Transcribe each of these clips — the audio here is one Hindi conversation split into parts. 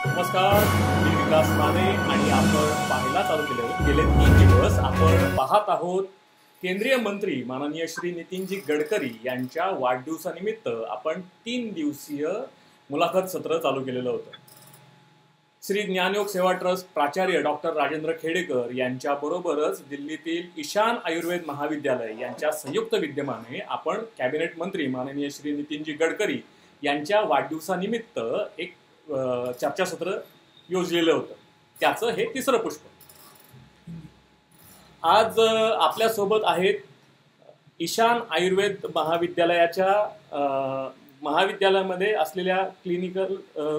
नमस्कार, मी विकास माने आणि आपण पाहायला चालू केले गेले 3 दिवस आपण पाहत आहोत. केंद्रीय मंत्री माननीय श्री नितीनजी गडकरी यांच्या वाढदिवसानिमित्त आपण 3 दिवसीय मुलाखत सत्र चालू केलेलं होतं. श्री ज्ञानयोग सेवा ट्रस्ट प्राचार्य डॉक्टर राजेंद्र खेडेकर यांच्याबरोबरच दिल्लीतील ईशान आयुर्वेद महाविद्यालय यांच्या संयुक्त विद्यमाने आपण कॅबिनेट मंत्री माननीय श्री नितीनजी गडकरी यांच्या वाढदिवसानिमित्त एक चर्चासत्र योजलेलं होतं. त्याचं हे तिसरं पुष्प. आज आपल्यासोबत आहेत ईशान आयुर्वेद महाविद्यालयामध्ये असलेल्या क्लिनिकल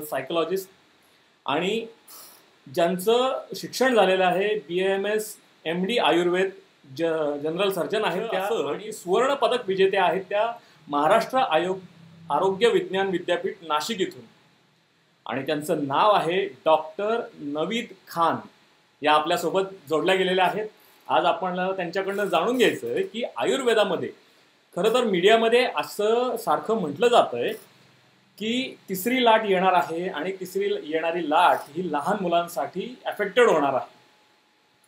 सायकोलॉजिस्ट आणि ज्यांचं शिक्षण झालेलं आहे BAMS MD Ayurveda general surgeon आहेत त्या आणि सुवर्ण पदक विजेते आहेत त्या महाराष्ट्र आरोग्य विज्ञान विद्यापीठ नाशिक इथून. आणि त्यांचं नाव आहे डॉक्टर नवीद खान. या आपल्यासोबत जोडल्या गेलेल्या आहेत. आज आपण त्यांच्याकडनं जाणून घ्यायचं आहे की आयुर्वेदामध्ये खरं तर मीडियामध्ये असं सारखं म्हटलं जातं आहे की तिसरी लाट येणार आहे आणि तिसरी येणारी लाट ही लहान मुलांसाठी अफेक्टेड होणार आहे.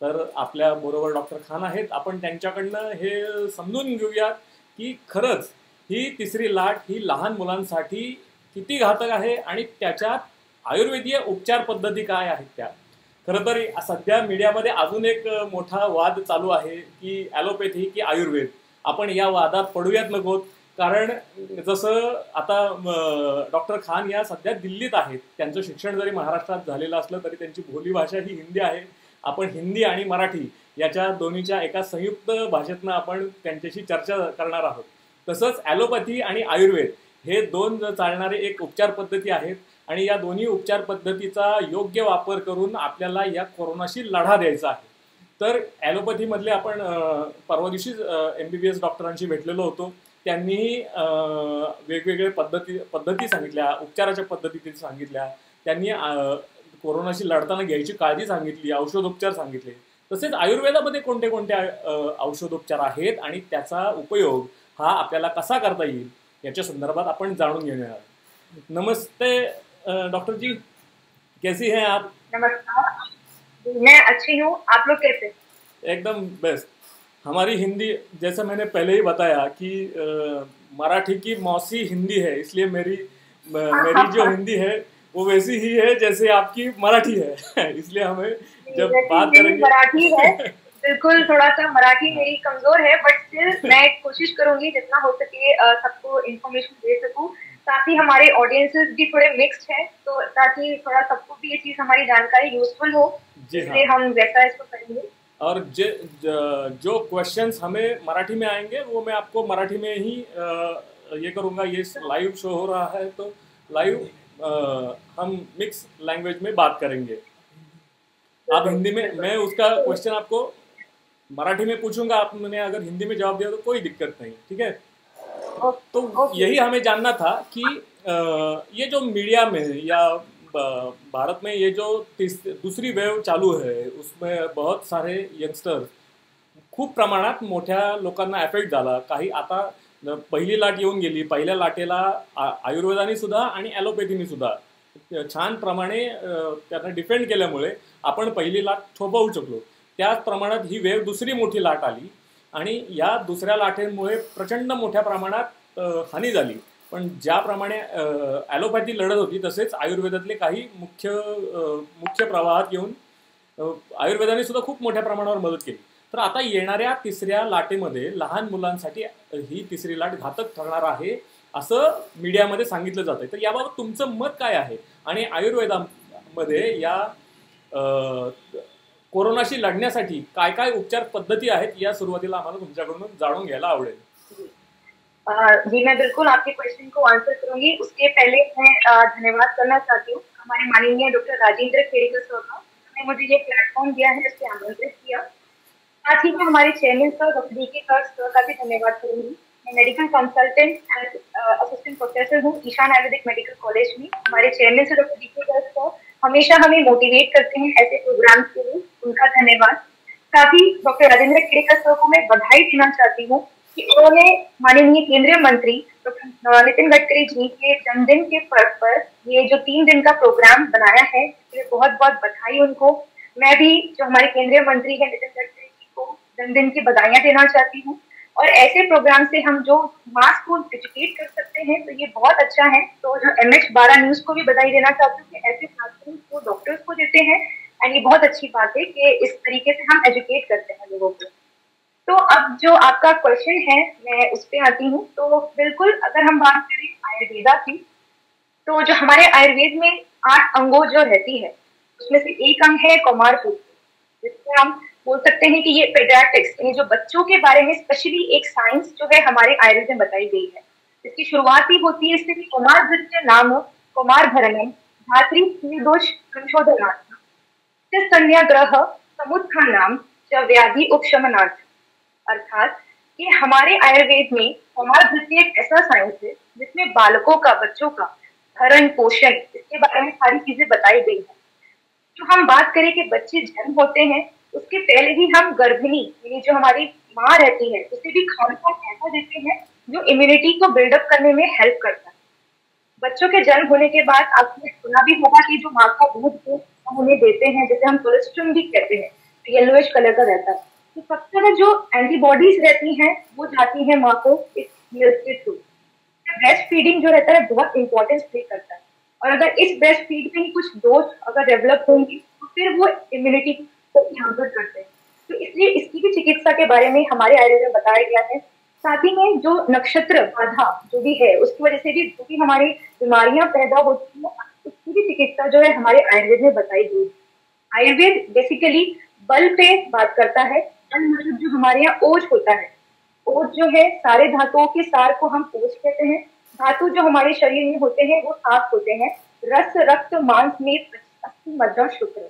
तर आपल्या बरोबर डॉक्टर खान आहेत. आपण त्यांच्याकडनं हे समजून घेऊयात की खरंच ही तिसरी लाट ही लहान मुलांसाठी किती घातक आहे आणि त्याच्यात आयुर्वेदीय उपचार पद्धती काय आहेत त्या. खरं तर सध्या मीडियामध्ये अजून एक मोठा वाद चालू आहे की ॲलोपॅथी की आयुर्वेद. आपण या वादात पडूयात नकोत, कारण जसं आता डॉक्टर खान या सध्या दिल्लीत आहेत. त्यांचं शिक्षण जरी महाराष्ट्रात झालेलं असलं तरी त्यांची बोलीभाषा ही हिंदी आहे. आपण हिंदी आणि मराठी याच्या दोन्हीच्या एका संयुक्त भाषेतनं आपण त्यांच्याशी चर्चा करणार आहोत. तसंच ॲलोपॅथी आणि आयुर्वेद हे दोन चालणारे एक उपचार पद्धती आहेत आणि या दोन्ही उपचार पद्धतीचा योग्य वापर करून आपल्याला या कोरोनाशी लढा द्यायचा आहे. तर ॲलोपॅथीमधले आपण परवा दिवशीच MBBS डॉक्टरांशी भेटलेलो होतो. त्यांनीही वेगवेगळे पद्धती सांगितल्या, उपचाराच्या पद्धती सांगितल्या. त्यांनी कोरोनाशी लढताना घ्यायची काळजी सांगितली, औषधोपचार सांगितले. तसेच आयुर्वेदामध्ये कोणते कोणते औषधोपचार आहेत आणि त्याचा उपयोग हा आपल्याला कसा करता येईल याच्या संदर्भात आपण जाणून घेणार आहोत. नमस्ते डॉक्टर जी, कैसी हैं आप? नमस्कार, मैं अच्छी हूँ, आप लोग कैसे? एकदम बेस्ट. हमारी हिंदी, जैसा मैंने पहले ही बताया कि मराठी की मौसी हिंदी है, इसलिए मेरी जो हिंदी है वो वैसी ही है जैसे आपकी मराठी है. इसलिए हमें जब बात करेंगे मराठी है, बिल्कुल थोड़ा सा मराठी मेरी कमजोर है, बट स्टिल मैं कोशिश करूंगी जितना हो सके सबको इन्फॉर्मेशन दे सकूं, ताकि हमारे ऑडियंसेस भी थोड़े मिक्स्ड हैं, तो ताकि थोड़ा सबको भी ये चीज हमारी जानकारी यूजफुल हो, इसलिए हम वैसा इसको करेंगे. और जो क्वेश्चंस हमें मराठी में आएंगे वो मैं आपको मराठी में ही ये करूँगा. ये लाइव शो हो रहा है तो लाइव हम मिक्स लैंग्वेज में बात करेंगे. आप हिंदी में, मैं उसका क्वेश्चन आपको मराठी में पूछूंगा, आपने अगर हिंदी में जवाब दिया तो कोई दिक्कत नहीं, ठीक है. तो यही हमें जानना था कि ये जो मीडिया में या भारत में ये जो दूसरी वेव चालू है उसमें बहुत सारे यंगस्टर्स खूप प्रमाणात मोठ्या लोकांना अफेक्ट झाला. काही आता पहिली लाट येऊन गेली. पहिल्या लाटेला आयुर्वेदाने सुद्धा आणि ॲलोपॅथीने सुद्धा छान प्रमाणे त्यांना डिफेंड केल्यामुळे आपण पहिली लाट थोपवू शकलो. त्याच प्रमाणात ही वेव दुसरी मोठी लाट आली आणि या दुसऱ्या लाटेमुळे प्रचंड मोठ्या प्रमाणात हानी झाली. पण ज्याप्रमाणे ॲलोपॅथी लढत होती तसेच आयुर्वेदातले काही मुख्य प्रवाहात येऊन आयुर्वेदाने सुद्धा खूप मोठ्या प्रमाणावर मदत केली. तर आता येणाऱ्या तिसऱ्या लाटेमध्ये लहान मुलांसाठी ही तिसरी लाट घातक ठरणार आहे असं मीडियामध्ये सांगितलं जातं आहे. तर याबाबत तुमचं मत काय आहे आणि आयुर्वेदामध्ये या कोरोनाशी लढण्यासाठी काय काय उपचार पद्धती आहेत या सुरुवातीला आम्हाला तुमच्याकडून जाणून घ्यायला आवडेल. जी, मैं बिल्कुल आपके क्वेश्चन को आंसर करूंगी. उसके पहले मैं धन्यवाद करना चाहती हूँ हमारे माननीय डॉक्टर राजेंद्र खेड़ेकर सर का, जिन्होंने मुझे ये प्लेटफॉर्म दिया है, इससे आमंत्रित किया. साथ ही मैं हमारे chairman sir doctor DK sir का भी धन्यवाद करूंगी. मैं medical consultant and assistant professor हूँ ईशान आयुर्वेदिक मेडिकल कॉलेज में. हमारे chairman sir doctor DK sir हमेशा हमें मोटिवेट करते हैं ऐसे प्रोग्राम्स के लिए, उनका धन्यवाद. साथ ही डॉक्टर राजेंद्र खेड़ेकर सर को मैं बधाई देना चाहती हूँ कि उन्होंने माननीय केंद्रीय मंत्री डॉक्टर नितिन गडकरी जी के जन्मदिन के पर्व पर ये जो 3 दिन का प्रोग्राम बनाया है, इसके लिए बहुत बहुत बधाई उनको। मैं भी जो हमारे केंद्रीय मंत्री है नितिन गडकरी जी को जन्मदिन की बधाइयां देना चाहती हूँ। और ऐसे प्रोग्राम से हम जो मास को एजुकेट कर सकते हैं तो ये बहुत अच्छा है। तो जो MH12 न्यूज को भी बधाई देना चाहती हूँ कि ऐसे प्लेटफॉर्म को डॉक्टर्स को देते हैं, एंड ये बहुत अच्छी बात है कि इस तरीके से हम एजुकेट करते हैं लोगों को। तो अब जो आपका क्वेश्चन है मैं उस पर आती हूँ। तो बिल्कुल अगर हम बात करें आयुर्वेदा की, तो जो हमारे आयुर्वेद में 8 अंगों जो रहती है उसमें से एक अंग है कौमार सूत्र, जिससे हम बोल सकते हैं कि ये पेडियाट्रिक्स यानी जो बच्चों के बारे में स्पेशली एक साइंस जो है हमारे आयुर्वेद में बताई गई है। इसकी शुरुआत ही होती है इससे कि कौमार भृत्य नाम कौमार भरणम धात्री दोष संशोधनार्थ संज्ञाग्रह समुत्थान नाम च व्याधि उपशमनार्थ। अर्थात कि हमारे आयुर्वेद में कौमार भृत्य एक ऐसा साइंस है जिसमें बालकों का, बच्चों का भरण पोषण इसके बारे में सारी चीजें बताई गई है। जो हम बात करें कि बच्चे जन्म होते हैं उसके पहले ही हम गर्भिणी यानी जो हमारी माँ रहती है उसे भी खाना ऐसा देते हैं जो इम्यूनिटी को बिल्डअप करने में हेल्प करता है। बच्चों के जन्म होने के बाद आपने सुना भी होगा कि जो माँ का दूध है हम उन्हें देते हैं, जैसे हम कोलेस्ट्रॉल भी कहते हैं, येलोइश कलर का रहता है। तो सबसे ज्यादा जो एंटीबॉडीज रहती हैं वो जाती है माँ को इस मिल्क के थ्रू। ब्रेस्ट फीडिंग जो रहता है बहुत इंपॉर्टेंस प्ले करता है, और अगर इस ब्रेस्ट फीड में ही कुछ दोष अगर डेवलप होंगी तो फिर वो इम्यूनिटी को हैम्पर करते हैं। तो इसलिए इसकी भी चिकित्सा के बारे में हमारे आयुर्वेद में बताया गया है। साथ ही में जो नक्षत्र बाधा जो भी है उसकी वजह से भी जो भी हमारी बीमारियां पैदा होती है उसकी भी चिकित्सा जो है हमारे आयुर्वेद में बताई गई है। आयुर्वेद बेसिकली बल पे बात करता है। बल मतलब जो हमारे यहाँ ओज होता है, ओज जो है सारे धातुओं के सार को हम ओज कहते हैं। धातु जो हमारे शरीर में होते हैं वो 7 होते हैं, रस रक्त मांस मेद अस्थि मज्जा शुक्र।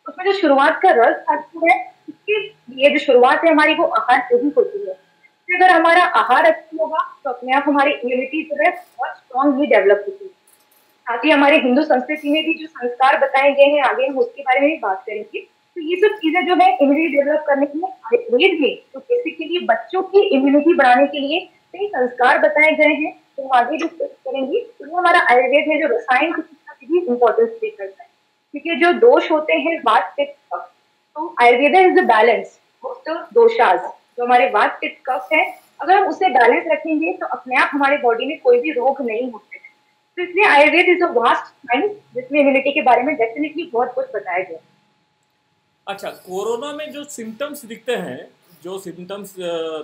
उसमें जो शुरुआत का रस धातु है इसकी ये जो शुरुआत है हमारी वो आहार से ही होती है। तो अगर हमारा आहार अच्छा होगा तो अपने आप हमारी इम्यूनिटी जो है बहुत स्ट्रांगली डेवलप होती है। साथ ही हमारे हिंदू संस्कृति में भी जो संस्कार बताए गए हैं आगे हम उसके बारे में भी बात करेंगे। तो ये सब चीजें जो है इम्यूनिटी डेवलप करने के लिए आयुर्वेद में तो बेसिकली बच्चों की इम्यूनिटी बढ़ाने के लिए कई संस्कार बताए गए हैं तो आगे डिस्कस करेंगे। तो हमारा आयुर्वेद में जो रसायन चिकित्सा की भी इम्पोर्टेंस प्ले करता है, क्योंकि जो दोष होते हैं वात पित्त कफ, तो Ayurveda is the balance of the doshas. जो हमारे वात पित्त कफ है अगर हम उसे बैलेंस रखेंगे तो अपने आप हमारे बॉडी में कोई भी रोग नहीं होते। तो इसलिए Ayurveda is a vast science जिसमें इम्यूनिटी के बारे में डेफिनेटली बहुत कुछ बताया गया। अच्छा, कोरोना में जो सिम्टम्स दिखते हैं, जो सिम्टम्स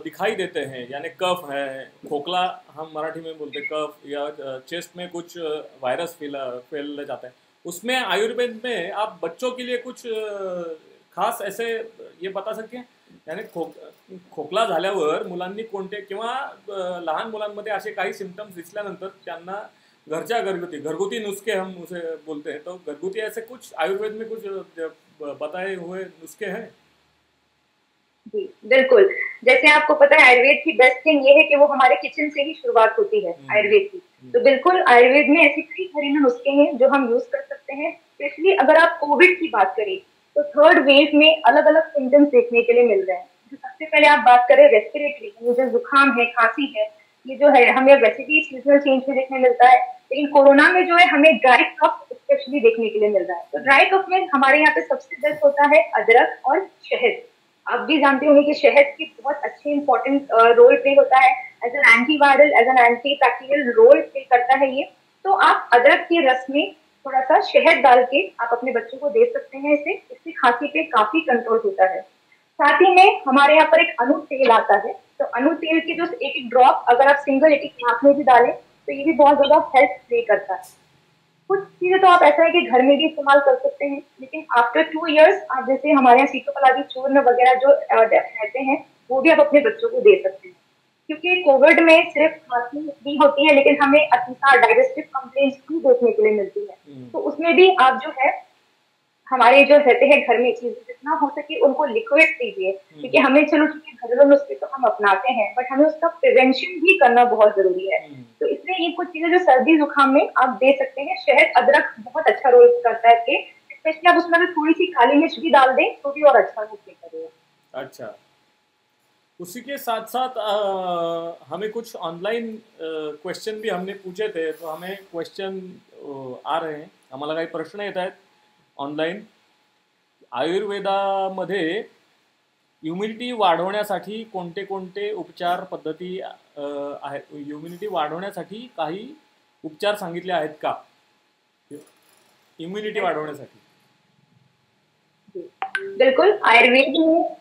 दिखाई देते हैं, यानी कफ है, खोखला हम मराठी में बोलते हैं, कफ या चेस्ट में कुछ वायरस फैल जाता है, उसमें आयुर्वेद में आप बच्चों के लिए कुछ खास ऐसे ये बता सकते हैं, यानी खोकला झाल्यावर मुलांनी कोणते किंवा लहान मुलांमध्ये असे काही सिम्टम्स दिसल्यानंतर त्यांना घरच्या घरगुती नुस्खे हम उसे बोलते हैं, तो घरगुती ऐसे कुछ आयुर्वेद में कुछ बताए हुए नुस्खे हैं? जी बिल्कुल, जैसे आपको पता है आयुर्वेद की बेस्ट थिंग ये है कि वो हमारे किचन से ही शुरुआत होती है आयुर्वेद की। तो बिल्कुल आयुर्वेद में ऐसे कई घरेलू नुस्खे हैं जो हम यूज कर सकते हैं। स्पेशली अगर आप कोविड की बात करें तो 3rd वेव में अलग अलग सिम्टम्स देखने के लिए मिल रहे हैं। तो सबसे पहले आप बात करें रेस्पिरेटरी, जो जुकाम है, खांसी है, ये जो है हमें वैसे भी सीजनल चेंज में देखने मिलता है, लेकिन कोरोना में जो है हमें ड्राई कफ स्पेशली देखने के लिए मिल रहा है। तो ड्राई कफ में हमारे यहाँ पे सबसे बेस्ट होता है अदरक और शहद। आप भी जानते होंगे कि शहद की बहुत अच्छी इंपॉर्टेंट रोल प्ले होता है as an antiviral, as an antibacterial role play करता है ये। तो आप अदरक के रस में थोड़ा सा शहद डाल के आप अपने बच्चों को दे सकते हैं, इससे खांसी पे काफी कंट्रोल होता है। साथ ही में हमारे यहाँ पर एक अनु तेल आता है, तो अनु तेल की जो एक ड्रॉप अगर आप सिंगल एक नाक में भी डालें तो ये भी बहुत ज्यादा हेल्प प्ले करता है। कुछ चीजें तो आप ऐसा है कि घर में भी इस्तेमाल कर सकते हैं, लेकिन आफ्टर 2 इयर्स आप जैसे हमारे यहाँ सीतोपलादी चूर्ण वगैरह जो रहते हैं वो भी आप अपने बच्चों को दे सकते हैं। क्योंकि कोविड में सिर्फ खांसी भी होती है लेकिन हमें अतिसार डाइजेस्टिव कंप्लेंट्स भी देखने के लिए मिलती है। तो उसमें भी आप जो है हमारे जो रहते हैं घर में चीजें जितना हो सके उनको लिक्विड दीजिए, क्योंकि हमें चलो घरेलू नुस्खे तो हम अपनाते हैं बट हमें उसका प्रिवेंशन भी करना बहुत जरूरी है। तो इसलिए ये कुछ चीजें जो सर्दी जुकाम में आप दे सकते हैं। शहद अदरक बहुत अच्छा रोल करता है, स्पेशली आप उसमें अगर थोड़ी सी काली मिर्च भी डाल दें तो भी और अच्छा रोल प्ले करेगा। अच्छा, उसी के साथ साथ हमें कुछ ऑनलाईन क्वेश्चन भी हमने पूछे थे, तो हमें क्वेश्चन आ रहे हैं, आम्हाला काही प्रश्न येत आहेत ऑनलाईन. आयुर्वेदामध्ये इम्युनिटी वाढवण्यासाठी कोणते कोणते उपचार पद्धती आहेत? इम्युनिटी वाढवण्यासाठी काही उपचार सांगितले आहेत का इम्युनिटी वाढवण्यासाठी? बिल्कुल, आयुर्वेद में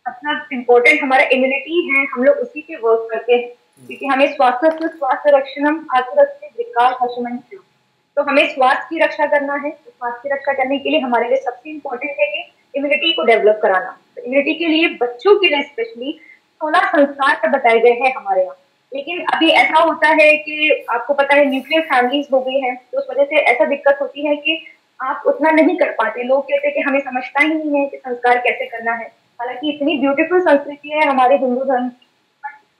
अपना इम्पोर्टेंट हमारा इम्यूनिटी है, हम लोग उसी पे वर्क करते हैं, क्योंकि हमें स्वास्थ्य रक्षणम आत्मरक्षे विकास हशमन, तो हमें स्वास्थ्य की रक्षा करना है. तो स्वास्थ्य की रक्षा करने के लिए हमारे लिए सबसे इम्पोर्टेंट है कि इम्यूनिटी को डेवलप कराना. तो इम्यूनिटी के लिए बच्चों के लिए स्पेशली 16 संस्कार बताए गए हैं हमारे यहाँ. लेकिन अभी ऐसा होता है कि आपको पता है न्यूक्लियर फैमिलीज हो गई है, तो उस वजह से ऐसा दिक्कत होती है कि आप उतना नहीं कर पाते. लोग कहते हैं कि हमें समझता ही नहीं है कि संस्कार कैसे करना है. हालांकि इतनी ब्यूटीफुल संस्कृति है हमारे हिंदू धर्म की,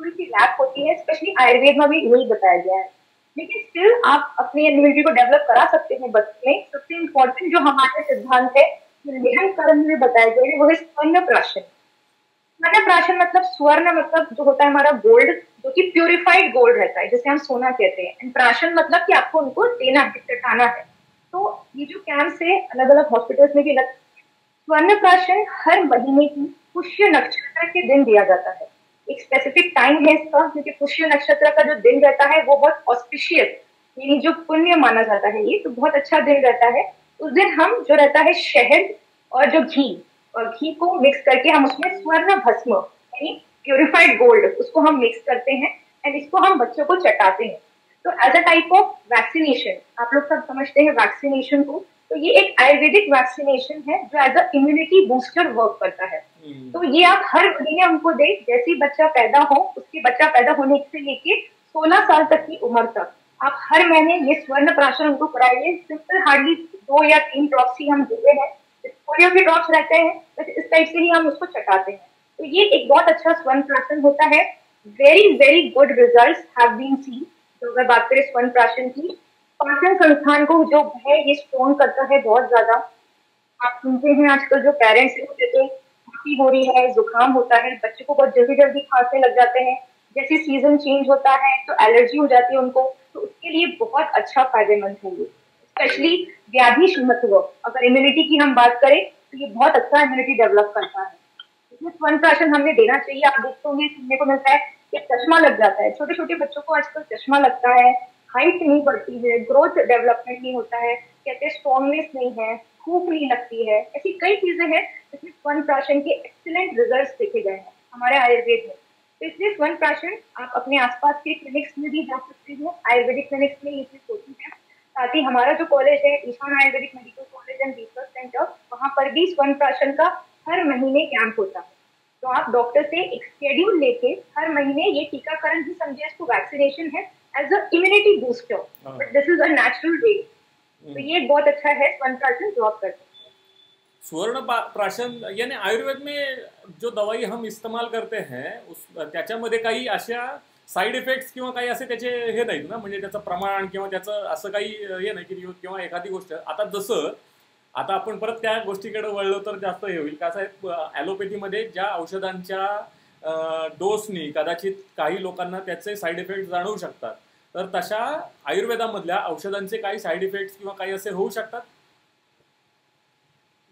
थोड़ी सी लैक होती है, स्पेशली आयुर्वेद में भी यही बताया गया है. लेकिन स्टिल आप अपनी इम्यूनिटी को डेवलप करा सकते हैं बच्चे में. सबसे इम्पोर्टेंट जो हमारे सिद्धांत है, लेहन कर्म में बताए गए हैं, वो है स्वर्ण प्राशन. स्वर्ण प्राशन मतलब स्वर्ण मतलब जो होता है हमारा गोल्ड, जो कि प्यूरिफाइड गोल्ड रहता है, जिसे हम सोना कहते हैं. एंड प्राशन मतलब कि आपको उनको देना है, चटाना है. तो ये जो कैंप है अलग अलग हॉस्पिटल्स में भी लगता है. स्वर्ण प्राशन हर महीने की पुष्य नक्षत्र के दिन दिया जाता है. एक स्पेसिफिक टाइम है इसका, क्योंकि पुष्य नक्षत्र का जो दिन रहता है वो बहुत ऑस्पिशियस, यानी जो पुण्य माना जाता है, ये तो बहुत अच्छा दिन रहता है. उस दिन हम जो रहता है शहद और जो घी, और घी को मिक्स करके हम उसमें स्वर्ण भस्म यानी प्यूरिफाइड गोल्ड उसको हम मिक्स करते हैं एंड इसको हम बच्चों को चटाते हैं. तो as a type of vaccination, आप लोग सब समझते हैं वैक्सीनेशन को, तो ये एक आयुर्वेदिक वैक्सीनेशन है जो as a immunity booster work करता है. तो ये आप हर महीने उनको दे, जैसे ही बच्चा पैदा हो, उसके बच्चा पैदा होने से लेके 16 साल तक की उम्र तक आप हर महीने ये स्वर्ण प्राशन उनको कराइए. सिंपल हार्डली 2 या 3 ड्रॉप्स ही हम देते हैं. पोलियो के ड्रॉप्स रहते हैं, बस इस टाइप से ही हम उसको चटाते हैं. तो ये एक बहुत अच्छा स्वर्ण प्राशन होता है. Very very good results have been seen. तो अगर बात करें स्वर्ण प्राशन की, पाचन संस्थान को जो है ये स्ट्रॉन्ग करता है बहुत ज्यादा. आप सुनते हैं आजकल जो पेरेंट्स हैं वो कहते हैं खांसी हो रही है, जुकाम होता है, बच्चे को बहुत जल्दी जल्दी खांसने लग जाते हैं. जैसे सीजन चेंज होता है तो एलर्जी हो जाती है उनको, तो उसके लिए बहुत अच्छा फायदेमंद है ये. स्पेशली व्याधि महत्व, अगर इम्यूनिटी की हम बात करें तो ये बहुत अच्छा इम्यूनिटी डेवलप करता है. इसमें स्वर्ण प्राशन हमने देना चाहिए. आप देखते होंगे सुनने को मिलता है कि चश्मा लग जाता है, छोटे छोटे बच्चों को आजकल चश्मा लगता है, हाइट नहीं बढ़ती है, ग्रोथ डेवलपमेंट नहीं होता है, कहते हैं स्ट्रॉन्गनेस नहीं है, भूख नहीं लगती है. ऐसी कई चीजें हैं जिसमें स्वर्ण प्राशन के एक्सीलेंट रिजल्ट्स देखे गए हैं हमारे आयुर्वेद में. तो इसलिए स्वर्ण प्राशन आप अपने आसपास के क्लिनिक्स में भी जा सकते हैं. आयुर्वेदिक क्लिनिक्स में ये चीज होती है. साथ ही हमारा जो कॉलेज है Ishan Ayurvedic medical college and research centre, वहाँ पर भी स्वर्ण प्राशन का हर महीने कैंप होता है. तो आप डॉक्टर से एक शेड्यूल लेके हर महीने, ये टीकाकरण ही समझे, इसको वैक्सीनेशन है as a immunity booster, but this is a natural way. तो ये बहुत अच्छा है स्वर्ण प्राशन जो आप करते हैं. स्वर्ण प्राशन यानी आयुर्वेद में जो दवाई हम इस्तेमाल करते हैं उस त्याच्यामध्ये काही अशा साईड इफेक्ट्स किंवा काही असे त्याचे हे नाहीत ना, म्हणजे त्याचं प्रमाण किंवा त्याचं असं काही हे नाही की किंवा एखादी गोष्ट आता जसं आता आपण परत त्या गोष्टीकडे वळलो तर जास्त हे होईल. कसं आहे ॲलोपॅथीमध्ये ज्या औषधांच्या डोसनी कदाचित काही लोकांना त्याचे साईड इफेक्ट जाणवू शकतात, तर तशा आयुर्वेदामधल्या औषधांचे काही साईड इफेक्ट्स किंवा काही असे होऊ शकतात?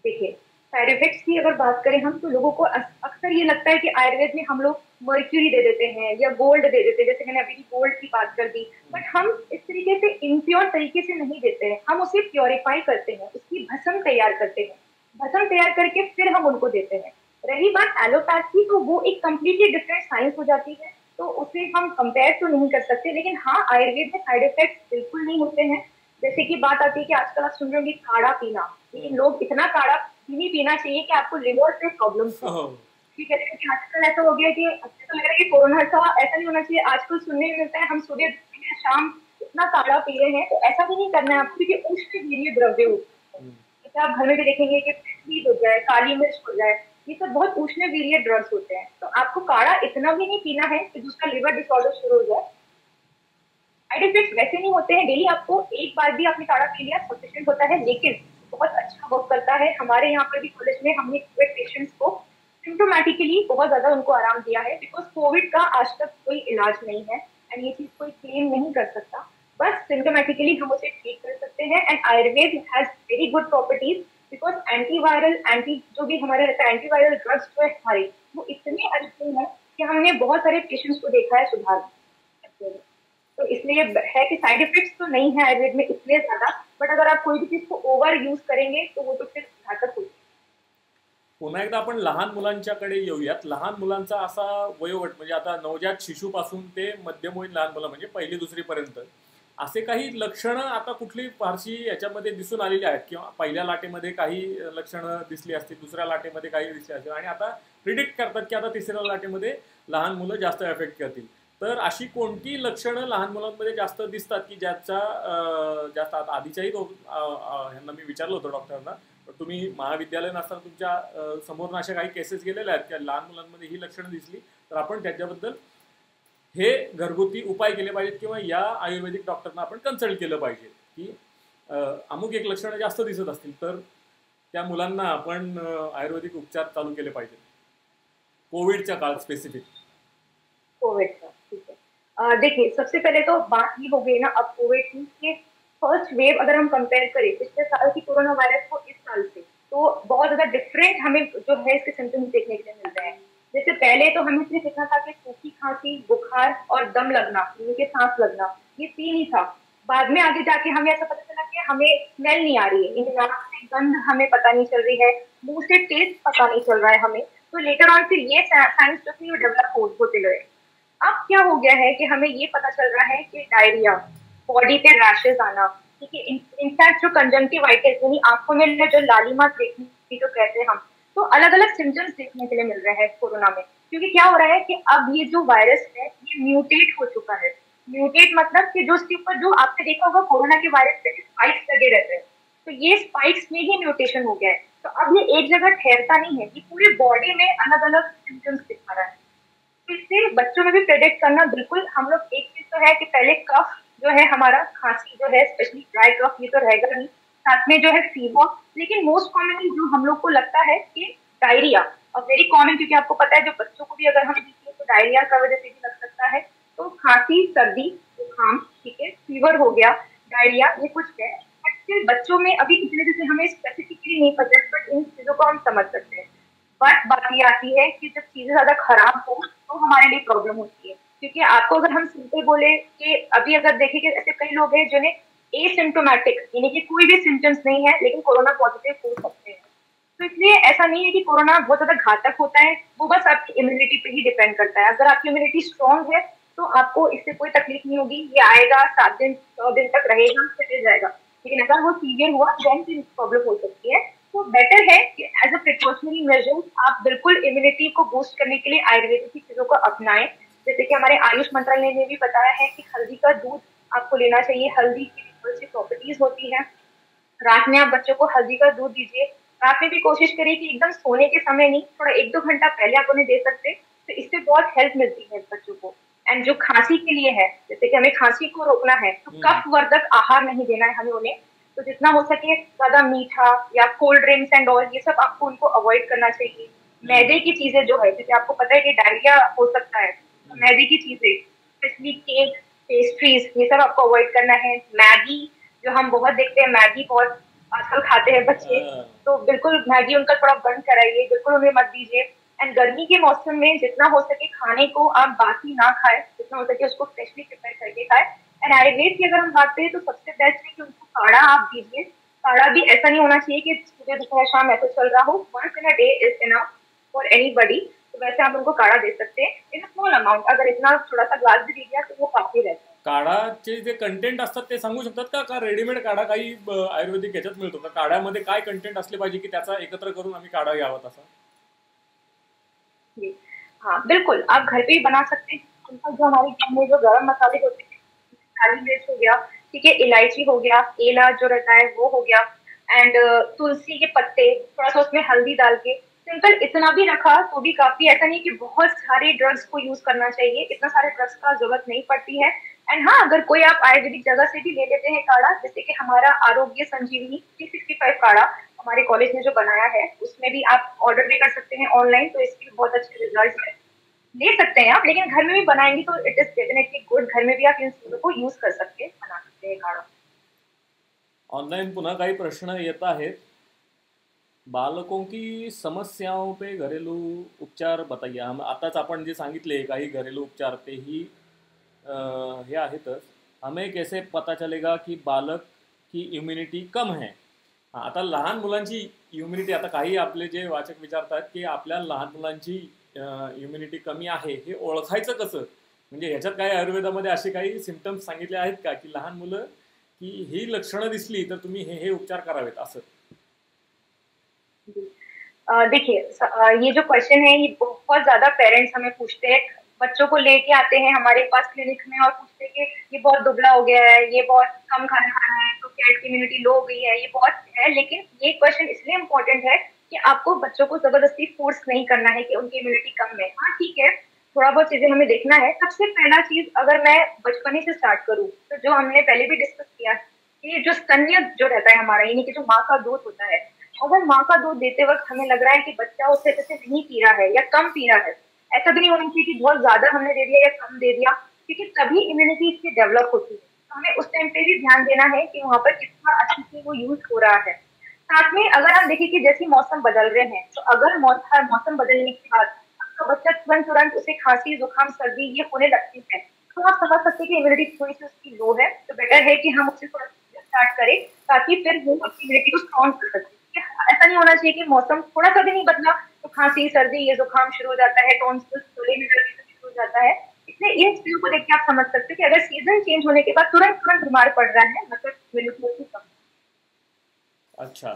देखिए, साइड इफेक्ट्स की अगर बात करें हम, तो लोगों को अक्सर ये लगता है कि आयुर्वेद में हम लोग मर्क्यूरी दे देते हैं या गोल्ड दे देते हैं, जैसे मैंने अभी गोल्ड की बात कर दी. बट हम इस तरीके से इम्प्योर तरीके से नहीं देते हैं, हम उसे प्योरीफाई करते हैं, उसकी भस्म तैयार करते हैं. भस्म तैयार करके फिर हम उनको देते हैं. रही बात एलोपैथी, तो वो एक कम्प्लीटली डिफरेंट साइंस हो जाती है, तो उसे हम कंपेयर तो नहीं कर सकते. लेकिन हाँ, आयुर्वेद में साइड इफेक्ट्स बिल्कुल नहीं होते हैं. जैसे कि बात आती है कि आजकल आप सुन रहे होंगे काढ़ा पीना, लेकिन लोग इतना काढ़ा नहीं पीना चाहिए कि आपको लिवर से प्रॉब्लम हो. ठीक है, क्योंकि आजकल ऐसा हो गया कि अच्छा तो लग रहा है कि कोरोना का ऐसा नहीं होना चाहिए. आजकल सुनने में मिलता है हम सुबह शाम इतना काढ़ा पी रहे हैं, तो ऐसा भी नहीं करना है आपको, क्योंकि उष्णवीर्य द्रव्य होता है. जैसे आप घर में भी देखेंगे कि पृथ्वी हो जाए, काली मिर्च हो जाए, ये सब बहुत उष्णवीर्य ड्रग्स होते हैं. तो आपको काढ़ा इतना भी नहीं पीना है कि दूसरा लिवर डिसऑर्डर शुरू हो जाए. साइड इफेक्ट्स वैसे नहीं होते हैं. डेली आपको एक बार भी आपने काढ़ा पी लिया सफिशिएंट होता है, लेकिन बहुत अच्छा वर्क करता है. हमारे यहाँ पर भी कॉलेज में हमने पेशेंट्स को सिम्टोमेटिकली बहुत ज्यादा उनको आराम दिया है, बिकॉज कोविड का आज तक कोई इलाज नहीं है एंड ये चीज कोई क्लेम नहीं कर सकता। बस सिम्टोमेटिकली हम उसे ठीक कर सकते हैं and Ayurveda has very good properties, because antiviral anti जो भी हमारे रहता है एंटीवायरल ड्रग्स जो है हमारे वो इतने अच्छे हैं कि हमने बहुत सारे पेशेंट्स को देखा है सुधार। तो इसलिए है कि साइड इफेक्ट्स तो नहीं है आयुर्वेद में इतने ज्यादा, बट अगर आप कोई भी चीज को ओव्हर यूज करेंगे तो वो तो फिर घातक होती है। पुन्हा एकदा आपण लहान मुलांच्याकडे येऊयात. लहान मुलांचा असा वयोगट म्हणजे आता नवजात शिशूपासून ते मध्यमवयीन लहान मुलं म्हणजे पहिली दुसरीपर्यंत असे काही लक्षणं आता कुठली फारशी याच्यामध्ये दिसून आलेली आहेत किंवा पहिल्या लाटेमध्ये काही लक्षणं दिसली असतील, दुसऱ्या लाटेमध्ये काही दिसली असतील आणि आता प्रिडिक्ट करतात की आता तिसऱ्या लाटेमध्ये लहान मुलं जास्त एफेक्ट करतील. तर अशी कोणती लक्षणं लहान मुलांमध्ये जास्त दिसतात की ज्याचा जास्त आता आधीच्याही ह्यांना मी विचारलं होतं डॉक्टरांना, तुम्ही महाविद्यालयीन असताना तुमच्या समोरून अशा काही केसेस गेलेल्या आहेत की लहान मुलांमध्ये ही लक्षणं दिसली, तर आपण त्याच्याबद्दल हे घरगुती उपाय केले पाहिजेत किंवा या आयुर्वेदिक डॉक्टरना आपण कन्सल्ट केलं पाहिजे की अमुक एक लक्षणं जास्त दिसत असतील तर त्या मुलांना आपण आयुर्वेदिक उपचार चालू केले पाहिजे कोविडच्या काळात स्पेसिफिक. कोविड का ठीक है, देखिए सबसे पहले तो बात ये हो गई ना अब कोविड की कि फर्स्ट वेव अगर हम कंपेयर करें पिछले साल की कोरोना वायरस को इस साल से, तो बहुत ज्यादा डिफरेंट हमें जो है इसके सिम्टम्स देखने के लिए मिल रहे हैं। जैसे पहले तो हमें सिर्फ इतना था कि सूखी खांसी, बुखार और दम लगना, यानी कि सांस लगना, ये तीन ही था। बाद में आगे जाके हमें ऐसा पता चला कि हमें स्मेल नहीं आ रही है, इन नाक से गंध हमें पता नहीं चल रही है, मुंह से टेस्ट पता नहीं चल रहा है हमें। तो लेटर ऑन फिर ये साइंस जो थी वो डेवलप होते गए। अब क्या हो गया है कि हमें ये पता चल रहा है कि डायरिया, बॉडी पे रैशेज आना, ठीक है, इनफैक्ट जो कंजंक्टिवाइटिस यानी आंखों में जो लालिमा देखने जो कहते हैं हम, तो अलग अलग सिम्टम्स देखने के लिए मिल रहे हैं कोरोना में। क्योंकि क्या हो रहा है कि अब ये जो वायरस है ये म्यूटेट हो चुका है। म्यूटेट मतलब कि जो उसके ऊपर जो आपने देखा होगा कोरोना के वायरस पे स्पाइक्स लगे रहते हैं, तो ये स्पाइक्स में ही म्यूटेशन हो गया है। तो अब ये एक जगह ठहरता नहीं है, ये पूरी बॉडी में अलग अलग सिम्टम्स दिखा रहा है। तो इससे बच्चों में भी प्रेडिक्ट करना बिल्कुल, हम लोग एक चीज तो है कि पहले कफ जो है हमारा, खांसी जो है स्पेशली ड्राई कफ, ये तो रहेगा नहीं, साथ में जो है फीवर, लेकिन मोस्ट कॉमनली जो हम लोग को लगता है कि डायरिया, और वेरी कॉमन, क्योंकि आपको पता है जो बच्चों को भी अगर हम देखें तो डायरिया का वजह से भी लग सकता है। तो खांसी, सर्दी, जुकाम, ठीक है, फीवर हो गया, डायरिया, ये कुछ है। बट फिर बच्चों में अभी इतने जैसे हमें स्पेसिफिकली नहीं पता, बट इन चीजों को हम समझ सकते हैं। बट बात ये आती है कि जब चीजें ज्यादा खराब हो तो हमारे लिए प्रॉब्लम होती है। क्योंकि आपको अगर हम सिंपल बोले कि अभी अगर देखें कि ऐसे कई लोग हैं जिन्हें एसिम्टोमेटिक यानी कि कोई भी सिम्टम्स नहीं है लेकिन कोरोना पॉजिटिव हो सकते हैं। तो इसलिए ऐसा नहीं है कि कोरोना बहुत ज्यादा घातक होता है, वो बस आपकी इम्यूनिटी पे ही डिपेंड करता है। अगर आपकी इम्यूनिटी स्ट्रांग है तो आपको इससे कोई तकलीफ नहीं होगी, ये आएगा 7 दिन 9 दिन तक रहेगा, चले जाएगा। लेकिन अगर वो सीवियर हुआ देन फिर प्रॉब्लम हो सकती है। तो बेटर है कि एज अ प्रिकॉशनरी मेजर आप बिल्कुल इम्यूनिटी को बूस्ट करने के लिए आयुर्वेदिक की चीजों को अपनाएं। जैसे कि हमारे आयुष मंत्रालय ने भी बताया है कि हल्दी का दूध आपको लेना चाहिए, हल्दी की बहुत सी प्रॉपर्टीज होती है। रात में आप बच्चों को हल्दी का दूध दीजिए, रात में भी कोशिश करिए कि एकदम सोने के समय नहीं, थोड़ा 1-2 घंटा पहले आप उन्हें दे सकते हैं, तो इससे बहुत हेल्प मिलती है बच्चों को। एंड जो खांसी के लिए है, जैसे कि हमें खांसी को रोकना है तो कफ वर्धक आहार नहीं देना है हमें उन्हें, तो जितना हो सके ज्यादा मीठा या कोल्ड ड्रिंक्स एंड ऑल ये सब आपको उनको अवॉइड करना चाहिए। मैदे की चीजें जो है, क्योंकि आपको पता है कि डायरिया हो सकता है, तो मैदे की चीजें स्पेशली केक, पेस्ट्रीज, ये सब आपको अवॉइड करना है। मैगी जो हम बहुत देखते हैं, मैगी बहुत आजकल खाते हैं बच्चे, तो बिल्कुल मैगी उनका थोड़ा बंद कराइए, बिल्कुल उन्हें मत दीजिए। एंड गर्मी के मौसम में जितना हो सके खाने को आप बासी ना खाएं, जितना हो सके उसको फ्रेशली प्रिपेयर करके खाएं। एंड आयुर्वेद की अगर हम बात करें तो सबसे बेस्ट है कि उनको काढ़ा आप दीजिए। काढ़ा भी ऐसा नहीं होना चाहिए कि सुबह दोपहर शाम ऐसे चल रहा हो, once in a day is enough for anybody. तो वैसे आप उनको काढ़ा दे सकते हैं इन स्मॉल अमाउंट, अगर इतना थोड़ा सा ग्लास भी दे दिया तो वो काफी रहता है। काढाचे जे कंटेंट असतात ते सांगू शकतात का रेडीमेड काढा काही आयुर्वेदिक ह्याच्यात मिळतो का? काढ्यामध्ये काय कंटेंट असले पाहिजे की त्याचा एकत्र करून आम्ही काढा घ्यावा तसा? हाँ बिल्कुल, आप घर पे ही बना सकते हैं। सिंपल जो हमारे घर में जो गरम मसाले होते हैं, काली मिर्च हो गया, ठीक है, इलायची हो गया, एला जो रहता है वो हो गया, एंड तुलसी के पत्ते, थोड़ा सा उसमें हल्दी डाल के सिंपल इतना भी रखा तो भी काफी। ऐसा नहीं कि बहुत सारे ड्रग्स को यूज करना चाहिए, इतना सारे ड्रग्स का जरूरत नहीं पड़ती है। एंड हाँ, अगर कोई आप आयुर्वेदिक जगह से भी ले लेते हैं काढ़ा, जैसे कि हमारा आरोग्य संजीवनी 365 काढ़ा, हमारे कॉलेज ने जो बनाया है उसमें भी आप ऑर्डर भी कर सकते हैं ऑनलाइन, तो इसके भी बहुत अच्छे रिजल्ट है, ले सकते हैं आप, लेकिन घर में भी बनाएंगे तो इट इज डेफिनेटली गुड। घर में भी आप इन चीजों को यूज कर सकते हैं, बना सकते हैं काढ़ा। ऑनलाइन पुन्हा काही प्रश्न येत आहेत. बालकों की समस्याओं पे घरेलू उपचार बताइए. हम आताच आपण जे सांगितले काही घरेलू उपचार तेही हे आहेतच. हमें कैसे पता चलेगा की बालक की इम्युनिटी कम है. हां, आता लहान मुलांची इम्युनिटी, आता काही आपले जे वाचक विचारतात की आपल्या लहान मुलांची इम्युनिटी कमी आहे हे ओळखायचं कसं. म्हणजे ह्याच्यात काही आयुर्वेदामध्ये असे काही सिम्पटम्स सांगितले आहेत का की लहान मुलं की ही लक्षणं दिसली तर तुम्ही हे हे उपचार करावेत असं. देखिए, ये जो क्वेश्चन है ये बहुत ज्यादा पेरेंट्स हमें पूछते हैं, बच्चों को लेके आते हैं हमारे पास क्लिनिक में और पूछते हैं कि ये बहुत दुबला हो गया है, ये बहुत कम खाना खा रहा है, तो कैट की इम्यूनिटी लो हो गई है, ये बहुत है। लेकिन ये क्वेश्चन इसलिए इम्पोर्टेंट है कि आपको बच्चों को जबरदस्ती फोर्स नहीं करना है कि उनकी इम्यूनिटी कम है। हाँ ठीक है, थोड़ा बहुत चीजें हमें देखना है। सबसे पहला चीज अगर मैं बचपन ही से स्टार्ट करूँ तो जो हमने पहले भी डिस्कस किया कि जो स्तन्य जो रहता है हमारा, यानी कि जो माँ का दूध होता है, अगर माँ का दूध देते वक्त हमें लग रहा है कि बच्चा उसे अच्छे से नहीं पी रहा है या कम पी रहा है, ऐसा भी नहीं होना चाहिए कि बहुत ज्यादा हमने दे दिया या कम दे दिया, क्योंकि तभी इम्यूनिटी इसकी डेवलप होती है। तो हमें उस टाइम पे भी ध्यान देना है कि वहाँ पर कितना अच्छे से वो यूज हो रहा है। साथ में अगर हम देखें कि जैसे मौसम बदल रहे हैं, तो अगर मौसम बदलने के बाद आपका बच्चा तुरंत तुरंत उसे खांसी जुकाम सर्दी ये होने लगती है, तो आप समझ सकते हैं कि इम्यूनिटी थोड़ी सी उसकी लो है। तो बेटर है कि हम उसे थोड़ा स्टार्ट करें ताकि फिर वो अपनी इम्यूनिटी को स्ट्रॉन्ग कर सके। ऐसा नहीं होना चाहिए कि मौसम थोड़ा सा भी नहीं बदला तो खांसी सर्दी ये जुकाम शुरू हो जाता है, टॉन्सिल्स गले में दर्द शुरू हो जाता है। इसलिए इन चीजों को देख के आप समझ सकते हैं कि अगर सीजन चेंज होने के बाद तुरंत तुरंत बीमार पड़ रहा है, मतलब इम्यूनिटी कम। अच्छा,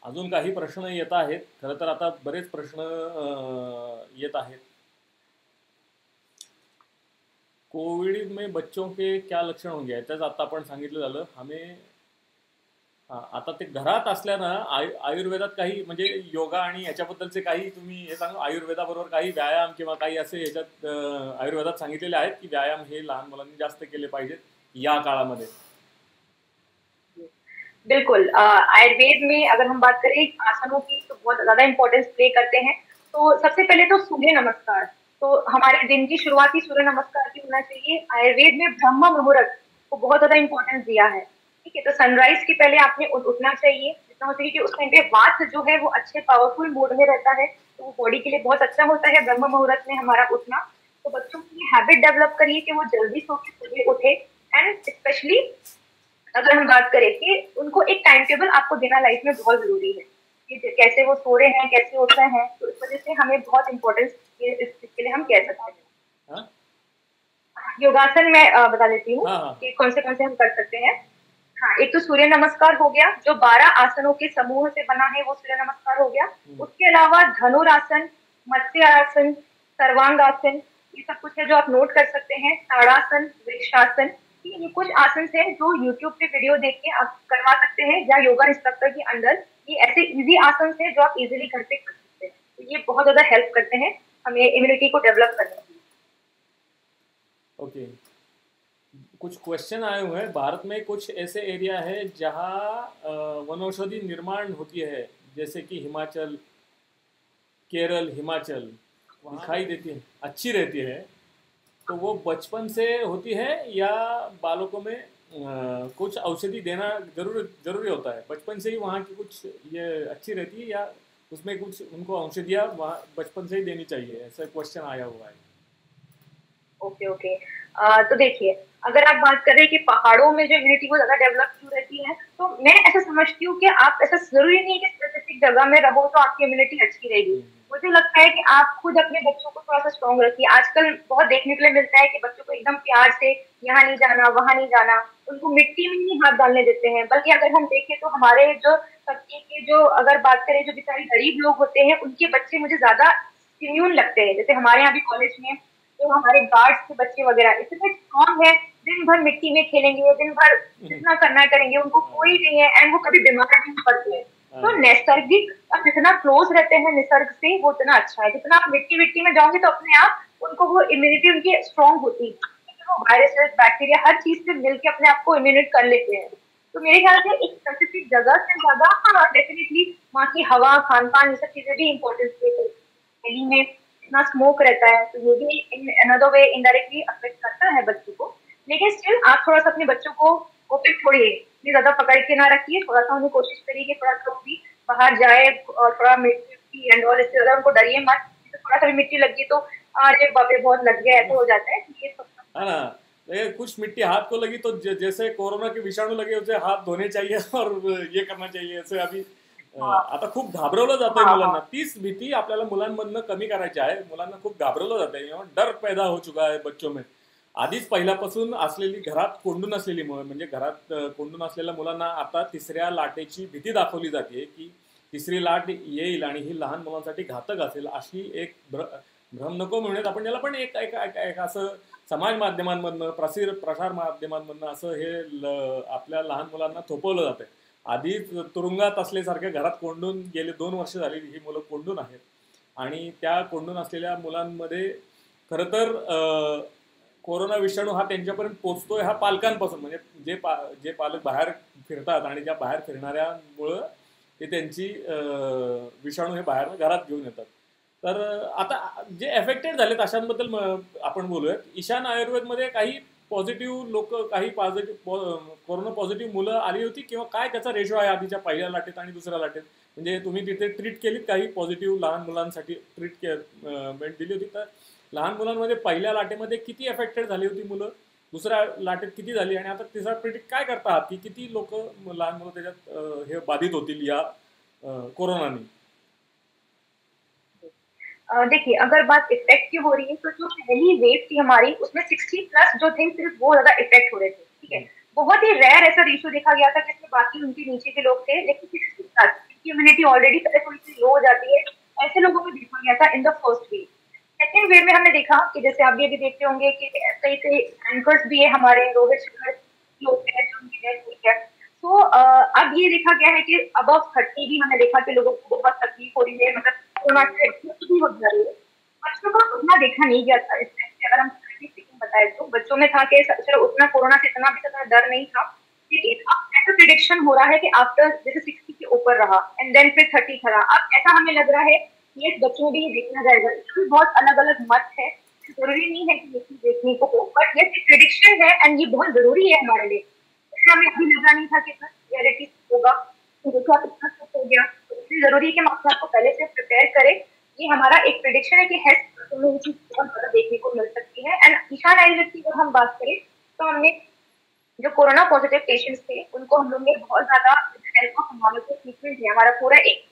अजून काही प्रश्न येत आहेत. खरं तर आता बरेच प्रश्न येत आहेत. कोविड में बच्चों के क्या लक्षण होंगे याच्याच आता आपण सांगितलं झालं. हमें हां, आता ते घरात असल्यानं आयुर्वेदात काही म्हणजे योगा आणि याच्याबद्दलचे काही तुम्ही हे सांगा. आयुर्वेदाबरोबर काही व्यायाम किंवा काही असे ह्याच्यात आयुर्वेदात सांगितलेले आहेत की व्यायाम हे लहान मुलांनी जास्त केले पाहिजेत या काळामध्ये. बिल्कुल, आयुर्वेद में अगर हम बात करें आसनों की तो बहुत ज्यादा इंपॉर्टेंस प्ले करते हैं। तो सबसे पहले तो सूर्य नमस्कार, तो हमारे दिन की शुरुआत ही सूर्य नमस्कार की होना चाहिए। आयुर्वेद में ब्रह्म मुहूर्त को बहुत ज्यादा इंपॉर्टेंस दिया है। ठीक है, तो सनराइज के पहले आपने उठना चाहिए जितना हो सके, कि उस टाइम पे वात जो है वो अच्छे पावरफुल मोड में रहता है, तो वो बॉडी के लिए बहुत अच्छा होता है ब्रह्म मुहूर्त में हमारा उठना। तो बच्चों की हैबिट डेवलप करिए कि वो जल्दी सो के सुबह उठे। एंड स्पेशली अगर हम बात करें कि उनको एक टाइम टेबल आपको देना लाइफ में बहुत जरूरी है कि कैसे वो सो रहे हैं कैसे उठ रहे हैं, तो इस वजह से हमें बहुत इंपॉर्टेंस इस चीज के लिए हम कह सकते हैं। योगासन मैं बता देती हूँ कि कौन से हम कर सकते हैं। हाँ, एक तो सूर्य नमस्कार हो गया, जो 12 आसनों के समूह से बना है वो सूर्य नमस्कार हो गया। उसके अलावा धनुरासन, मत्स्य आसन, सर्वांगासन, ये सब कुछ है जो आप नोट कर सकते हैं। ताड़ासन, वृक्षासन, ये कुछ आसन है जो YouTube पे वीडियो देख के आप करवा सकते हैं या योगा इंस्ट्रक्टर के अंडर। ये ऐसे इजी आसन है जो आप इजीली घर पे कर सकते हैं, तो ये बहुत ज्यादा हेल्प करते हैं हमें इम्यूनिटी को डेवलप करने में। ओके, कुछ क्वेश्चन आए हुए हैं. भारत में कुछ ऐसे एरिया है जहाँ वनौषधि निर्माण होती है, जैसे कि हिमाचल, केरल, हिमाचल दिखाई देती है, अच्छी रहती है, तो वो बचपन से होती है या बालकों में कुछ औषधि देना जरूरी होता है? बचपन से ही वहाँ की कुछ ये अच्छी रहती है या उसमें कुछ उनको औषधियाँ वहाँ बचपन से ही देनी चाहिए? ऐसा क्वेश्चन आया हुआ है. ओके ओके, तो देखिए, अगर आप बात करें कि पहाड़ों में जो इम्यूनिटी वो ज्यादा डेवलप क्यों रहती है, तो मैं ऐसा समझती हूँ कि आप ऐसा जरूरी नहीं कि स्पेसिफिक जगह में रहो तो आपकी इम्यूनिटी अच्छी रहेगी। मुझे लगता है कि आप खुद अपने बच्चों को थोड़ा सा स्ट्रॉन्ग रखिए। आजकल बहुत देखने के लिए मिलता है कि बच्चों को एकदम प्यार से यहाँ नहीं जाना वहाँ नहीं जाना, उनको मिट्टी में नहीं हाथ डालने देते हैं। बल्कि अगर हम देखें तो हमारे जो तबके के जो अगर बात करें जो बेचारे गरीब लोग होते हैं, उनके बच्चे मुझे ज्यादा इम्यून लगते हैं। जैसे हमारे यहाँ भी कॉलेज में जो हमारे गार्ड्स के बच्चे वगैरह इतने स्ट्रॉन्ग है, दिन भर मिट्टी में खेलेंगे, दिन भर जितना करना करेंगे, उनको कोई नहीं है एंड वो कभी बीमार नहीं पड़ते हैं। तो नैसर्गिक आप जितना क्लोज रहते हैं निसर्ग से वो उतना अच्छा है। जितना आप मिट्टी में जाओगे तो अपने आप उनको वो इम्यूनिटी उनकी स्ट्रॉन्ग होती है, वो वायरसेस बैक्टीरिया हर चीज से मिलकर अपने आप को इम्यूनेट कर लेते हैं। तो मेरे ख्याल से एक स्पेसिफिक जगह से ज्यादा, हाँ डेफिनेटली वहाँ की हवा, खान पान, ये सब चीजें भी इम्पोर्टेंस प्ले करती है। दिल्ली में इतना स्मोक रहता है तो ये भी in another way indirectly affect करता है बच्चों को। लेकिन स्टिल आप थोड़ा सा अपने बच्चों को ओपन छोड़िए, इतनी ज्यादा पकड़ के ना रखिए, थोड़ा सा उन्हें कोशिश करिए कि थोड़ा सा भी बाहर जाए और थोड़ा मिट्टी एंड ऑल, इससे ज्यादा उनको डरिए मत। थोड़ा सा भी मिट्टी लगी तो अरे बाप रे बहुत लग गया, ऐसा हो जाता है। ये सब है ना, ये कुछ मिट्टी हाथ को लगी तो जैसे कोरोना के विषाणू लगे उसे हाथ धोने चाहिए और ये करना चाहिए असे अभी हाँ आता खूप घाबरवलं जातंय हाँ मुलांना. हाँ तीच भीती आपल्याला मुलांमधनं कमी करायची आहे. मुलांना खूप घाबरवलं जातंय, डर पैदा हो चुका है बच्चों में. आधीच पहिल्यापासून असलेली घरात कोंडून असलेली म्हणजे घरात कोंडून असलेल्या मुलांना आता तिसऱ्या लाटेची भीती दाखवली जाते की तिसरी लाट येईल आणि ही लहान मुलांसाठी घातक असेल अशी एक भ्रम नको म्हणून आपण याला पण एक एक एक एक असं समाज माध्यमांमधनं प्रसार माध्यमांमधनं असं हे आपल्या लहान मुलांना थोपवलं जातं. आधीच तुरुंगात असल्यासारख्या घरात कोंडून गेले 2 वर्ष झाली ही मुलं कोंडून आहेत आणि त्या कोंडून असलेल्या मुलांमध्ये खरं तर कोरोना विषाणू हा त्यांच्यापर्यंत पोचतोय हा पालकांपासून, म्हणजे जे पालक बाहेर फिरतात आणि त्या बाहेर फिरणाऱ्यामुळं ते त्यांची विषाणू हे बाहेर घरात घेऊन येतात. तर आता जे एफेक्टेड झालेत अशांबद्दल आपण बोलूयात. ईशान आयुर्वेदमध्ये काही पॉझिटिव्ह लोक, काही कोरोना पॉझिटिव्ह मुलं आली होती किंवा काय त्याचा रेशो आहे आधीच्या पहिल्या लाटेत आणि दुसऱ्या लाटेत? म्हणजे तुम्ही तिथे ट्रीट केलीत काही पॉझिटिव्ह लहान मुलांसाठी ट्रीटमेंट दिली होती तर लहान मुलांमध्ये पहिल्या लाटेमध्ये किती एफेक्टेड झाली होती मुलं, दुसऱ्या लाटेत किती झाली आणि आता तिसरा प्रिडिक्ट काय करता आहात की किती लोक लहान मुलं त्याच्यात हे बाधित होतील या कोरोनाने? देखिए अगर बात इफेक्ट की हो रही है तो जो पहली वेव थी हमारी उसमें 60+ जो थे सिर्फ वो ज्यादा इफेक्ट हो रहे थे, ठीक है। बहुत ही रेयर ऐसा रेशियो देखा गया था जिसमें बाकी उनके नीचे के लोग थे, लेकिन 60+ की इम्यूनिटी ऑलरेडी पहले थोड़ी सी लो हो जाती है, ऐसे लोगों में देखा गया था in the first wave. Second wave में हमने देखा कि जैसे आप भी अभी देखते होंगे कि कई कई एंकर्स भी है हमारे, रोहित शर्मा लोग हैं जो उनकी डेथ हुई है। तो अब ये देखा गया है कि अबव 30 भी हमने देखा कि लोगों को बहुत तकलीफ हो रही है, मतलब कोरोना से भी हो जा रही है। बच्चों का उतना देखा नहीं गया था इस टाइम से, अगर हम बताए तो बच्चों में था कि चलो उतना कोरोना से इतना भी ज्यादा डर नहीं था, लेकिन अब ऐसा प्रिडिक्शन हो रहा है कि आफ्टर जैसे 60 के ऊपर रहा एंड देन फिर 30 था, अब ऐसा हमें लग रहा है कि ये बच्चों में भी ये देखना जाएगा। इसमें बहुत अलग अलग मत है, जरूरी नहीं है कि ये चीज देखने को हो, बट ये प्रिडिक्शन है एंड ये बहुत जरूरी है हमारे लिए। हमें अभी लगा नहीं था कि इतना रियलिटी होगा, देखो इतना हो गया, तो इसलिए जरूरी है कि हम अपने आप को पहले से प्रिपेयर करें। ये हमारा एक प्रिडिक्शन है कि हेल्थ में ये चीज बहुत ज्यादा देखने को मिल सकती है। एंड ईशान आयुर्वेद की अगर हम बात करें तो हमने जो कोरोना पॉजिटिव पेशेंट्स थे उनको हम लोग ने बहुत ज्यादा हेल्प ऑफ हमारे को ट्रीटमेंट दिया, हमारा पूरा एक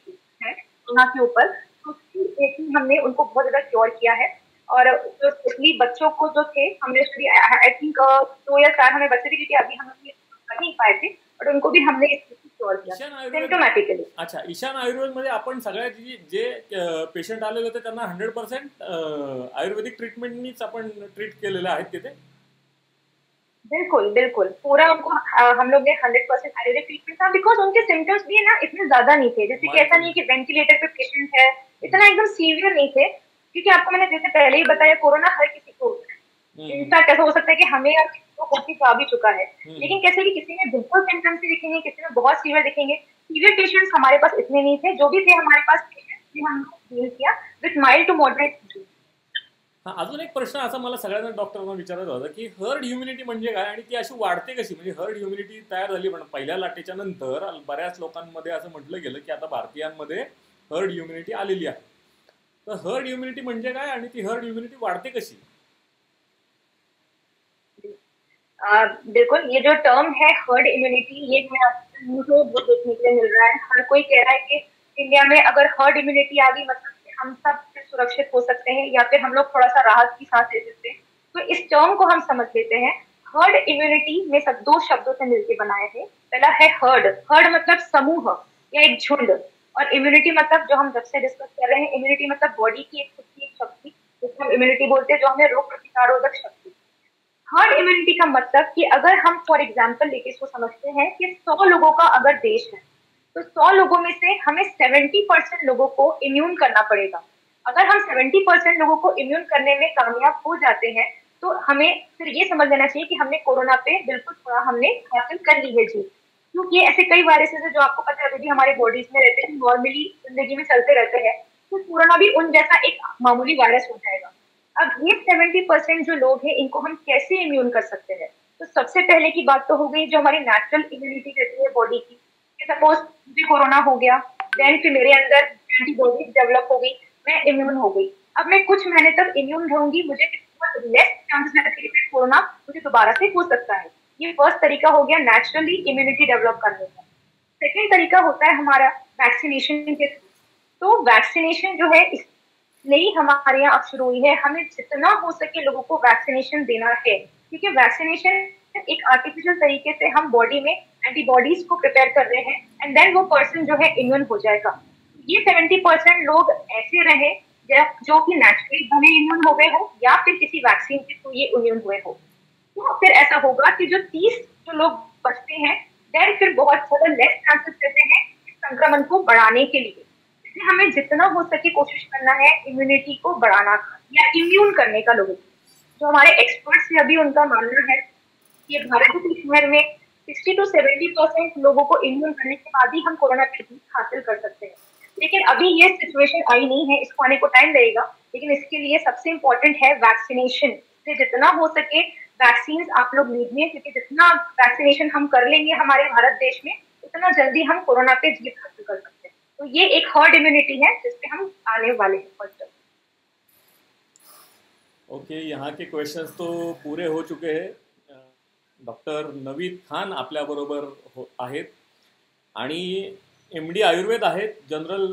है कोरोना के ऊपर, तो उसकी हमने उनको बहुत ज्यादा क्योर किया है। और जो स्पेशली बच्चों को जो थे हमने आई थिंक 2 या 4 हमें बच्चे थे क्योंकि अभी हम कर नहीं पाए थे, बट उनको भी हमने क्योर किया सिम्प्टोमॅटिकली। अच्छा, ईशान आयुर्वेद मध्ये आपण सगळ्यात जे पेशंट आलेले होते त्यांना 100% आयुर्वेदिक ट्रीटमेंटनीच आपण ट्रीट केलेले आहेत तिथे? बिल्कुल बिल्कुल, पूरा उनको हम लोग ने 100% आयुर्वेदिक ट्रीटमेंट था, बिकॉज उनके सिम्टम्स भी है ना इतने ज्यादा नहीं थे, जैसे कि ऐसा नहीं कि वेंटिलेटर पे पेशेंट है, इतना एकदम सीवियर नहीं थे, क्योंकि आपको मैंने जैसे पहले ही बताया कोरोना हर किसी को होता है। इनफैक्ट ऐसा हो सकता है कि हमें या किसी को होती जा भी चुका है, लेकिन कैसे कि किसी में बिल्कुल सिम्टम्स ही दिखेंगे, किसी में बहुत सीवियर दिखेंगे। सीवियर पेशेंट्स हमारे पास इतने नहीं थे, जो भी थे हमारे पास पेशेंट्स हमने डील किया विथ माइल्ड टू मॉडरेट। हा, अजून एक प्रश्न असा मला सगळ्यांना डॉक्टरांना विचारायचा होता की हर्ड इम्युनिटी म्हणजे काय आणि ती अशी वाढते कशी? म्हणजे हर्ड इम्युनिटी तयार झाली पण पहिल्या लाटेच्या नंतर बऱ्याच लोकांमध्ये असं म्हटलं गेलं की आता भारतीयांमध्ये हर्ड इम्युनिटी आलेली आहे, तर हर्ड इम्युनिटी म्हणजे काय आणि ती हर्ड इम्युनिटी वाढते कशी? बिल्कुल, ये जो टर्म है हर्ड इम्यूनिटी, ये मुझे वो देखने के लिए मिल रहा है। हर कोई कह रहा है कि इंडिया में अगर हर्ड इम्यूनिटी आ गई मतलब हम सब सुरक्षित हो सकते हैं या फिर हम लोग थोड़ा सा राहत की सांस ले सकते हैं। तो इस टर्म को हम समझ लेते हैं। हर्ड इम्यूनिटी में सब 2 शब्दों से मिलकर बनाए हैं। पहला है हर्ड, हर्ड मतलब समूह या एक झुंड, और इम्यूनिटी मतलब जो हम जब से डिस्कस कर रहे हैं, इम्यूनिटी मतलब बॉडी की एक खुद की एक शक्ति, जिसको हम इम्यूनिटी बोलते हैं, जो हमें रोग प्रतिकारोधक शक्ति। हर्ड इम्यूनिटी का मतलब कि अगर हम फॉर एग्जाम्पल लेके इसको समझते हैं कि 100 लोगों का अगर देश है तो 100 लोगों में से हमें 70% लोगों को इम्यून करना पड़ेगा। अगर हम 70% लोगों को इम्यून करने में कामयाब हो जाते हैं तो हमें फिर ये समझ लेना चाहिए कि हमने कोरोना पे बिल्कुल थोड़ा हमने हासिल कर ली है जी। क्योंकि ऐसे कई वायरसेस है जो आपको पता है अभी भी हमारे बॉडीज में रहते हैं, नॉर्मली जिंदगी में चलते रहते हैं, तो कोरोना भी उन जैसा एक मामूली वायरस हो जाएगा। अब ये 70% जो लोग हैं इनको हम कैसे इम्यून कर सकते हैं? तो सबसे पहले की बात तो हो गई जो हमारी नेचुरल इम्यूनिटी रहती है बॉडी की। सपोज मुझे कोरोना हो गया, देन फिर मेरे अंदर एंटीबॉडीज डेवलप हो गई, मैं इम्यून हो गई। अब मैं कुछ महीने तक इम्यून रहूंगी, मुझे लेस चांसेस है कि कोरोना मुझे दोबारा से हो सकता है। ये फर्स्ट तरीका हो गया नेचुरली इम्यूनिटी डेवलप करने का। सेकेंड तरीका होता है हमारा वैक्सीनेशन के थ्रू। तो वैक्सीनेशन जो है इसलिए हमारे यहाँ अब शुरू हुई है, हमें जितना हो सके लोगों को वैक्सीनेशन देना है, क्योंकि वैक्सीनेशन एक आर्टिफिशियल तरीके से हम बॉडी में एंटीबॉडीज को प्रिपेयर कर रहे हैं, एंड देन वो पर्सन जो है इम्यून हो जाएगा। ये 70% लोग ऐसे रहे जो कि नेचुरली भले इम्यून हो गए हो या फिर किसी वैक्सीन के थ्रू ये इम्यून हुए हो। तो फिर ऐसा होगा कि जो 30 जो लोग बचते हैं, देन फिर बहुत ज्यादा लेस चांसेस रहते हैं इस संक्रमण को बढ़ाने के लिए। इसलिए हमें जितना हो सके कोशिश करना है इम्यूनिटी को बढ़ाना या इम्यून करने का लोगों को। जो हमारे एक्सपर्ट्स है अभी उनका मानना है कि भारत के शहर में 60 to 70% लोगों को इम्यून करने के बाद ही हम कोरोना पे जीत हासिल कर सकते हैं। लेकिन अभी ये सिचुएशन आई नहीं है, इसको आने को टाइम लगेगा, लेकिन इसके लिए सबसे इम्पोर्टेंट है वैक्सीनेशन। से जितना हो सके वैक्सीन आप लोग लीजिए, क्योंकि जितना वैक्सीनेशन हम कर लेंगे हमारे भारत देश में, उतना जल्दी हम कोरोना पे जीत हासिल कर सकते हैं। तो ये एक हर्ड इम्यूनिटी है जिसपे हम आने वाले हैं फर्स्ट। ओके, यहाँ के क्वेश्चंस तो पूरे हो चुके हैं। डॉक्टर नवीद खान आपल्याबरोबर आहेत आणि MD आयुर्वेद आहेत, जनरल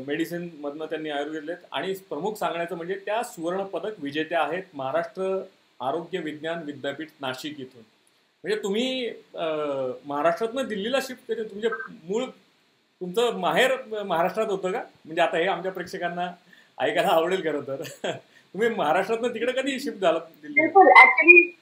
मेडिसिनमधनं त्यांनी आयुर्वेद आहेत आणि प्रमुख सांगण्याचं म्हणजे त्या सुवर्णपदक विजेत्या आहेत महाराष्ट्र आरोग्य विज्ञान विद्यापीठ नाशिक इथून। म्हणजे तुम्ही महाराष्ट्रातनं दिल्लीला शिफ्ट केले, तुमचे मूळ तुमचं माहेर महाराष्ट्रात होतं का? म्हणजे आता हे आमच्या प्रेक्षकांना ऐकायला आवडेल खरं तर। तुम्ही महाराष्ट्रातनं तिकडे कधी शिफ्ट झालात दिल्ली? बिल्कुल, एक्चुअली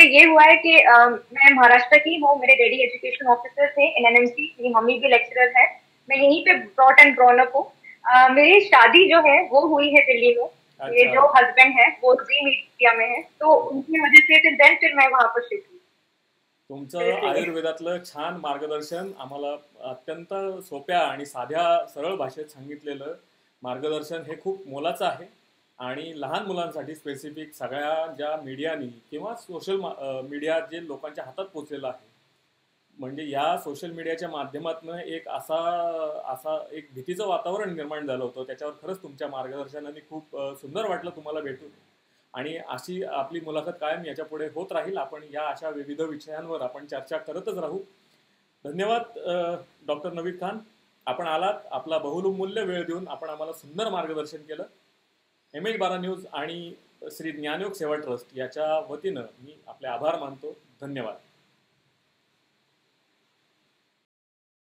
ये हुआ है कि मैं महाराष्ट्र की हूँ, मेरे डैडी एजुकेशन ऑफिसर थे इन NMC, मेरी मम्मी भी लेक्चरर है, मैं यहीं पे ब्रॉट एंड ग्रोन अप हूँ। मेरी शादी जो है वो हुई है दिल्ली में। ये जो हस्बैंड है वो जी मीडिया में है, तो उनकी वजह से फिर मैं वहाँ पर शिफ्ट हुई। तुमचं आयुर्वेदातलं छान मार्गदर्शन, आम्हाला अत्यंत सोप्या आणि साध्या सरळ भाषेत सांगितलेलं मार्गदर्शन हे खूप मोलाचं आहे आणि लहान मुलांसाठी स्पेसिफिक सगळ्या ज्या मीडियानी किंवा सोशल मीडिया जे लोकांच्या हातात पोचलेलं आहे, म्हणजे या सोशल मीडियाच्या माध्यमातून एक असा एक भीतीचं वातावरण निर्माण झालं होतं, त्याच्यावर खरंच तुमच्या मार्गदर्शनाने खूप सुंदर वाटलं तुम्हाला भेटून। आणि अशी आपली मुलाखत कायम याच्या पुढे होत राहील, आपण या अशा विविध विषयांवर आपण चर्चा करतच राहू। धन्यवाद डॉक्टर नवीद खान, आपण आलात, आपला बहुमूल्य वेळ देऊन आपण आम्हाला सुंदर मार्गदर्शन केलं। MH12 न्यूज आणि श्री ज्ञानयोग सेवा ट्रस्ट याच्या वतीनं मी आपले आभार मानतो। धन्यवाद।